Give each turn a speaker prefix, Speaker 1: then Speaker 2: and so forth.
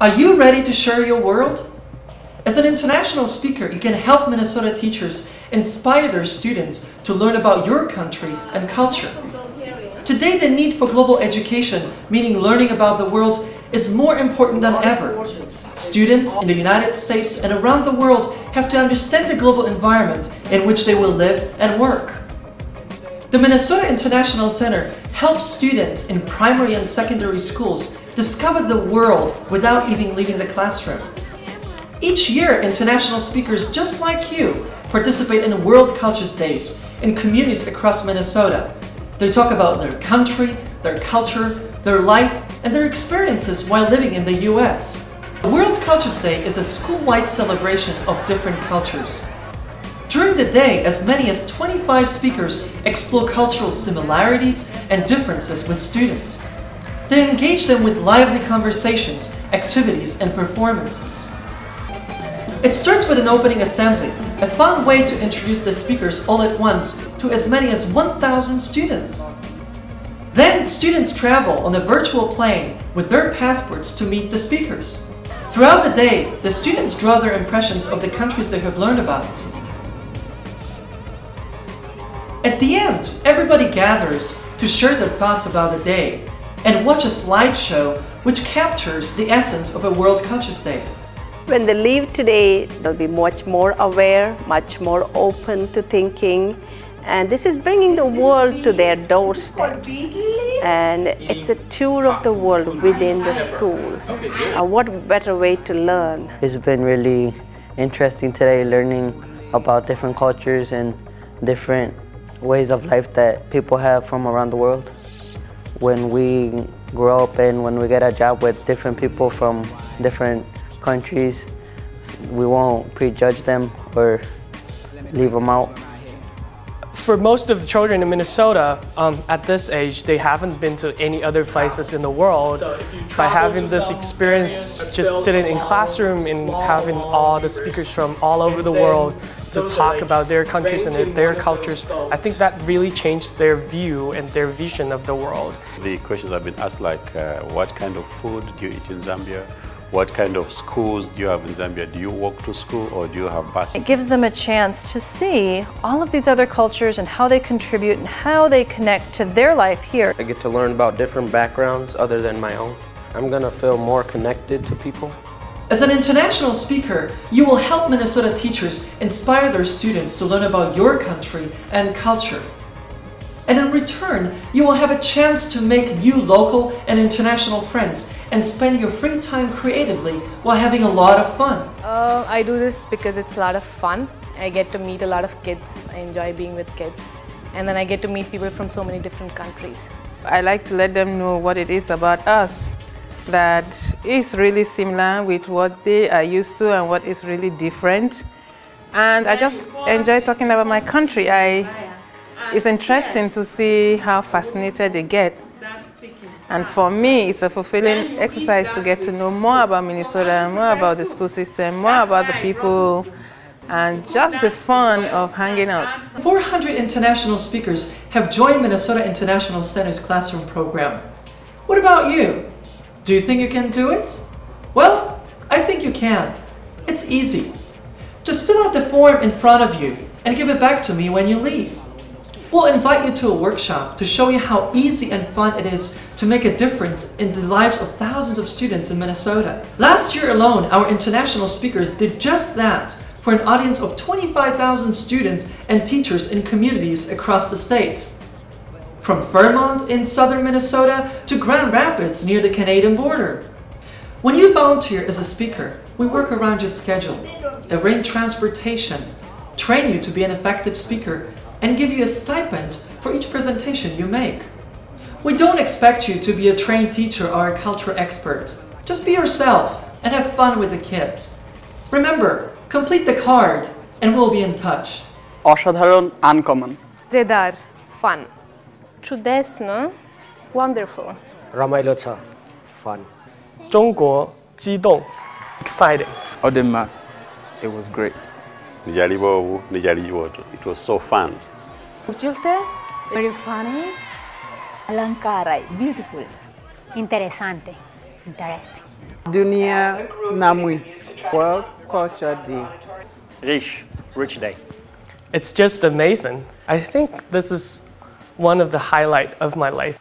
Speaker 1: Are you ready to share your world? As an international speaker, you can help Minnesota teachers inspire their students to learn about your country and culture. Today, the need for global education, meaning learning about the world, is more important than ever. Students in the United States and around the world have to understand the global environment in which they will live and work. The Minnesota International Center helps students in primary and secondary schools discover the world without even leaving the classroom. Each year, international speakers just like you participate in World Cultures Days in communities across Minnesota. They talk about their country, their culture, their life, and their experiences while living in the US. World Cultures Day is a school-wide celebration of different cultures. During the day, as many as 25 speakers explore cultural similarities and differences with students. They engage them with lively conversations, activities, and performances. It starts with an opening assembly, a fun way to introduce the speakers all at once to as many as 1,000 students. Then students travel on a virtual plane with their passports to meet the speakers. Throughout the day, the students draw their impressions of the countries they have learned about. At the end, everybody gathers to share their thoughts about the day and watch a slideshow which captures the essence of a World Cultures Day.
Speaker 2: When they leave today, they'll be much more aware, much more open to thinking, and this is bringing the world to their doorsteps. And it's a tour of the world within the school. What better way to learn?
Speaker 3: It's been really interesting today, learning about different cultures and different ways of life that people have from around the world. When we grow up and when we get a job with different people from different countries, we won't prejudge them or leave them out.
Speaker 4: For most of the children in Minnesota, at this age, they haven't been to any other places in the world. By having this experience, just sitting in classroom and having all the speakers from all over the world to talk about their countries and their cultures, I think that really changed their view and their vision of the world.
Speaker 5: The questions have been asked like, what kind of food do you eat in Zambia? What kind of schools do you have in Zambia? Do you walk to school or do you have buses?
Speaker 6: It gives them a chance to see all of these other cultures and how they contribute and how they connect to their life here.
Speaker 7: I get to learn about different backgrounds other than my own. I'm going to feel more connected to people.
Speaker 1: As an international speaker, you will help Minnesota teachers inspire their students to learn about your country and culture. And in return, you will have a chance to make new local and international friends and spend your free time creatively while having a lot of fun.
Speaker 8: I do this because it's a lot of fun. I get to meet a lot of kids. I enjoy being with kids. And then I get to meet people from so many different countries.
Speaker 9: I like to let them know what it is about us that is really similar with what they are used to and what is really different. And I just enjoy talking about my country. It's interesting to see how fascinated they get. And for me, it's a fulfilling exercise to get to know more about Minnesota, more about the school system, more about the people, and just the fun of hanging out.
Speaker 1: 400 international speakers have joined Minnesota International Center's classroom program. What about you? Do you think you can do it? Well, I think you can. It's easy. Just fill out the form in front of you and give it back to me when you leave. We'll invite you to a workshop to show you how easy and fun it is to make a difference in the lives of thousands of students in Minnesota. Last year alone, our international speakers did just that for an audience of 25,000 students and teachers in communities across the state. From Fairmont in southern Minnesota to Grand Rapids near the Canadian border. When you volunteer as a speaker, we work around your schedule, arrange transportation, train you to be an effective speaker, and give you a stipend for each presentation you make. We don't expect you to be a trained teacher or a culture expert. Just be yourself and have fun with the kids. Remember, complete the card and we'll be in touch.
Speaker 10: অসাধারণ, uncommon.
Speaker 8: Zedar, fun. Чудесно, wonderful.
Speaker 11: Ramailotsa, fun.
Speaker 4: 中国激动 exciting.
Speaker 7: Odema, it was great.
Speaker 5: It was so fun.
Speaker 12: Uchilte, very funny. Alankarai, beautiful.
Speaker 13: Interesante, interesting. Dunia Namui, World Culture Day.
Speaker 14: Rich Day.
Speaker 4: It's just amazing. I think this is one of the highlights of my life.